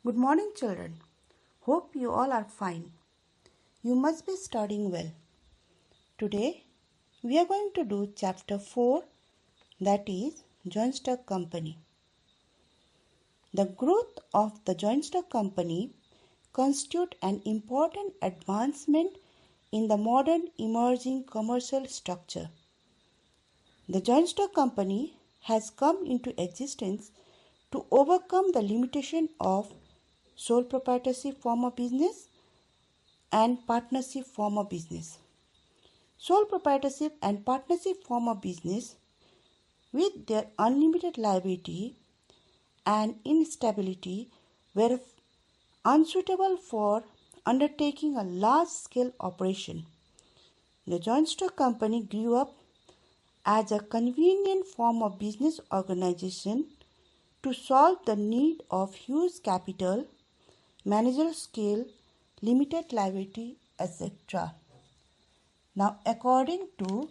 Good morning, children. Hope you all are fine. You must be studying well. Today, we are going to do chapter 4, that is Joint Stock Company. The growth of the joint stock company constitutes an important advancement in the modern emerging commercial structure. The joint stock company has come into existence to overcome the limitation of sole proprietorship form of business and partnership form of business. Sole proprietorship and partnership form of business, with their unlimited liability and instability, were unsuitable for undertaking a large-scale operation. The joint stock company grew up as a convenient form of business organization to solve the need of huge capital, managerial skill, limited liability, etc. Now, according to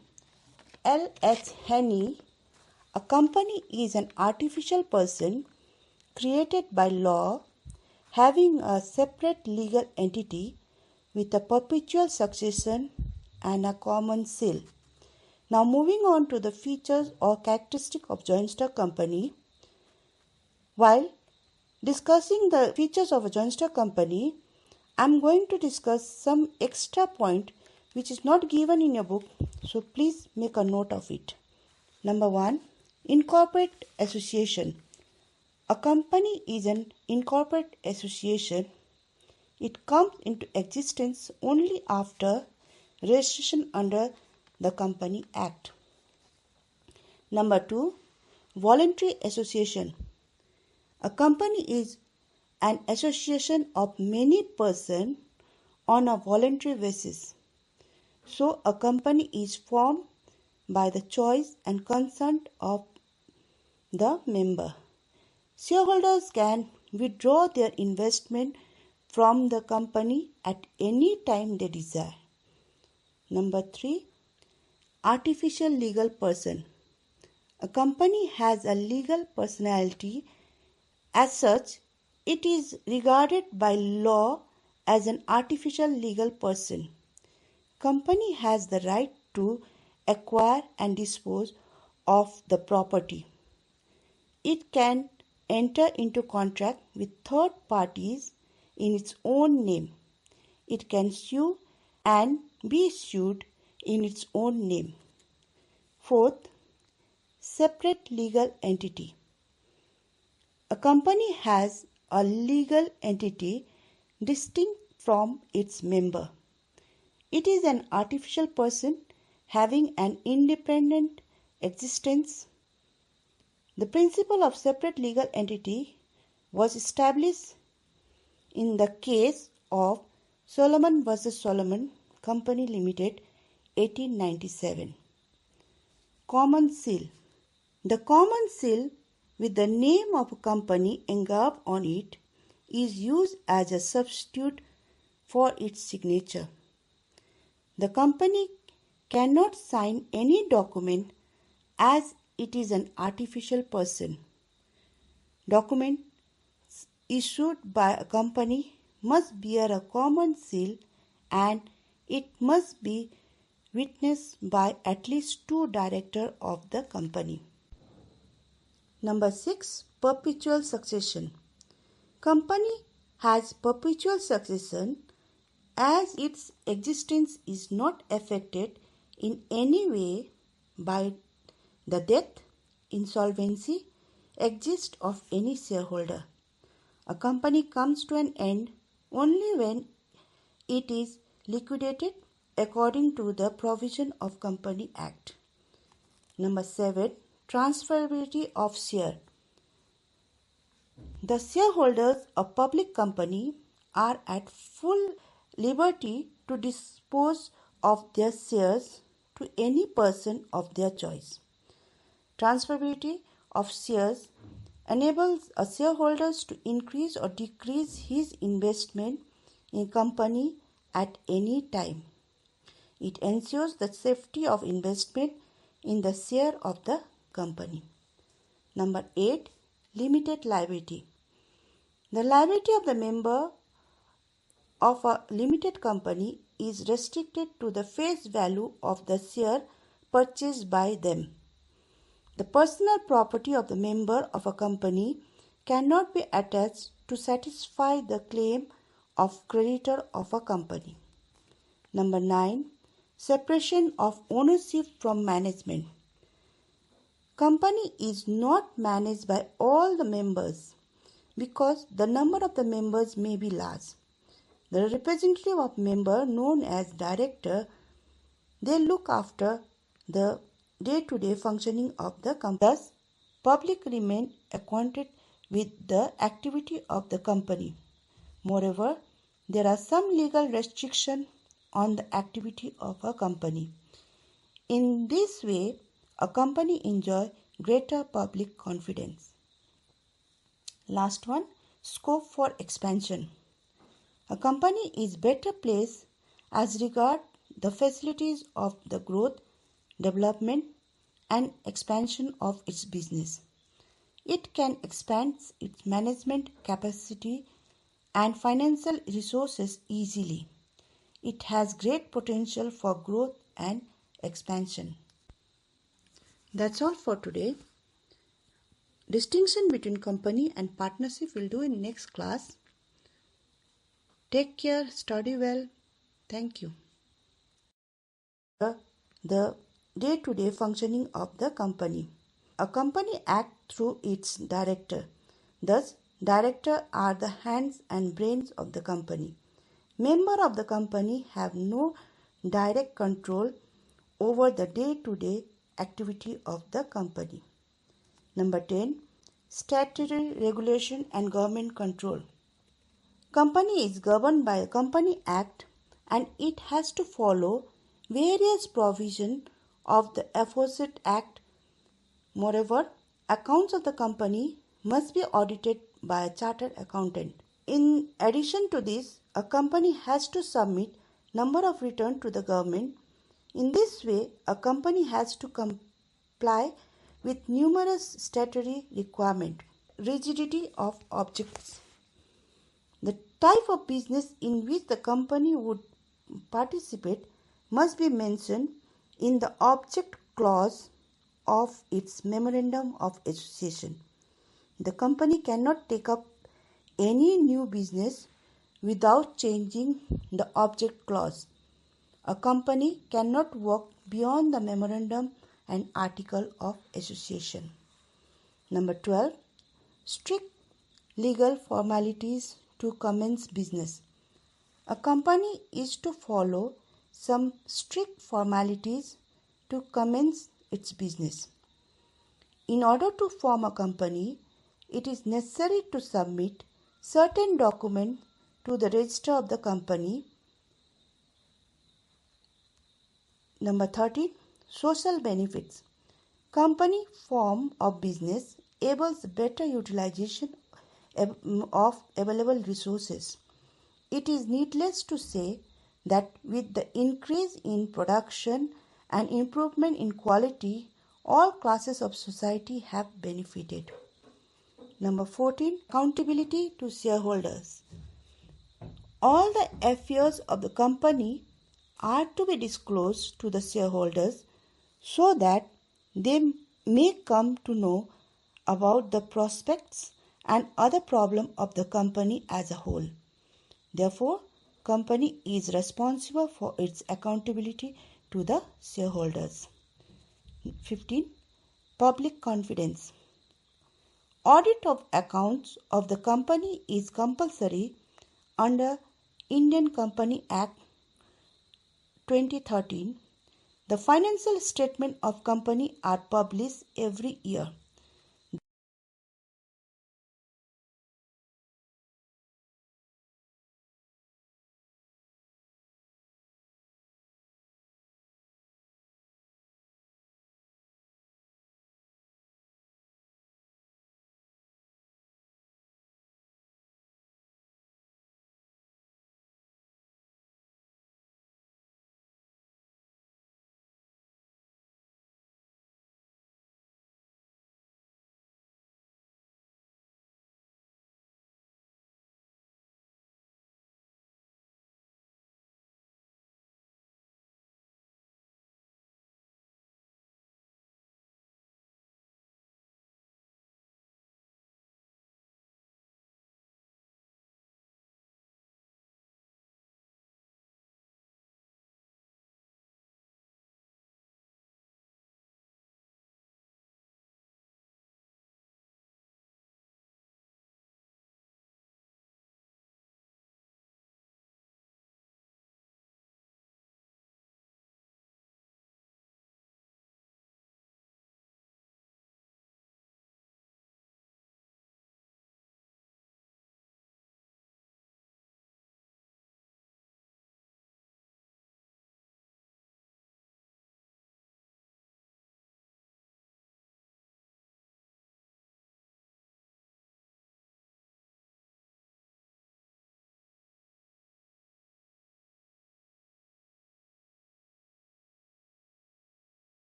L.H. Heney, a company is an artificial person created by law having a separate legal entity with a perpetual succession and a common seal. Now, moving on to the features or characteristics of joint stock company. While discussing the features of a joint stock company, I am going to discuss some extra point which is not given in your book, so please make a note of it. Number 1. Incorporate association. A company is an incorporate association. It comes into existence only after registration under the Company Act. Number 2. Voluntary association. A company is an association of many persons on a voluntary basis. So, a company is formed by the choice and consent of the member. Shareholders can withdraw their investment from the company at any time they desire. Number 3. Artificial legal person. A company has a legal personality. As such, it is regarded by law as an artificial legal person. Company has the right to acquire and dispose of the property. It can enter into contract with third parties in its own name. It can sue and be sued in its own name. Fourth, separate legal entity. A company has a legal entity distinct from its member. It is an artificial person having an independent existence. The principle of separate legal entity was established in the case of Solomon vs. Solomon Company Limited, 1897. Common seal. The common seal with the name of a company engraved on it is used as a substitute for its signature. The company cannot sign any document as it is an artificial person. Documents issued by a company must bear a common seal and it must be witnessed by at least 2 directors of the company. Number 6. Perpetual succession. Company has perpetual succession as its existence is not affected in any way by the death, insolvency, exit of any shareholder. A company comes to an end only when it is liquidated according to the provision of Company Act. Number 7. Transferability of share. The shareholders of public company are at full liberty to dispose of their shares to any person of their choice. Transferability of shares enables a shareholder to increase or decrease his investment in company at any time. It ensures the safety of investment in the share of the company. Number 8. Limited liability. The liability of the member of a limited company is restricted to the face value of the share purchased by them. The personal property of the member of a company cannot be attached to satisfy the claim of creditor of a company. Number 9. Separation of ownership from management. Company is not managed by all the members because the number of the members may be large. The representative of member known as director, they look after the day-to-day functioning of the company. Thus, public remain acquainted with the activity of the company. Moreover, there are some legal restrictions on the activity of a company. In this way, a company enjoys greater public confidence. Last one, scope for expansion. A company is better placed as regard the facilities of the growth, development and expansion of its business. It can expand its management capacity and financial resources easily. It has great potential for growth and expansion. That's all for today. Distinction between company and partnership we'll do in next class. Take care, study well. Thank you. The day-to-day functioning of the company. A company acts through its director. Thus, directors are the hands and brains of the company. Members of the company have no direct control over the day-to-day activity of the company. Number 10. Statutory regulation and government control. Company is governed by the Company Act and it has to follow various provisions of the aforesaid Act. Moreover, accounts of the company must be audited by a chartered accountant. In addition to this, a company has to submit number of returns to the government. In this way, a company has to comply with numerous statutory requirements. Rigidity of objects. The type of business in which the company would participate must be mentioned in the object clause of its memorandum of association. The company cannot take up any new business without changing the object clause. A company cannot work beyond the memorandum and article of association. Number 12. Strict legal formalities to commence business. A company is to follow some strict formalities to commence its business. In order to form a company, it is necessary to submit certain documents to the register of the company. Number 13. Social benefits. Company form of business enables better utilization of available resources. It is needless to say that with the increase in production and improvement in quality, all classes of society have benefited. Number 14. Accountability to shareholders. All the affairs of the company are to be disclosed to the shareholders so that they may come to know about the prospects and other problems of the company as a whole. Therefore, company is responsible for its accountability to the shareholders. 15. Public confidence. Audit of accounts of the company is compulsory under Indian Company Act 2013. The financial statements of company are published every year.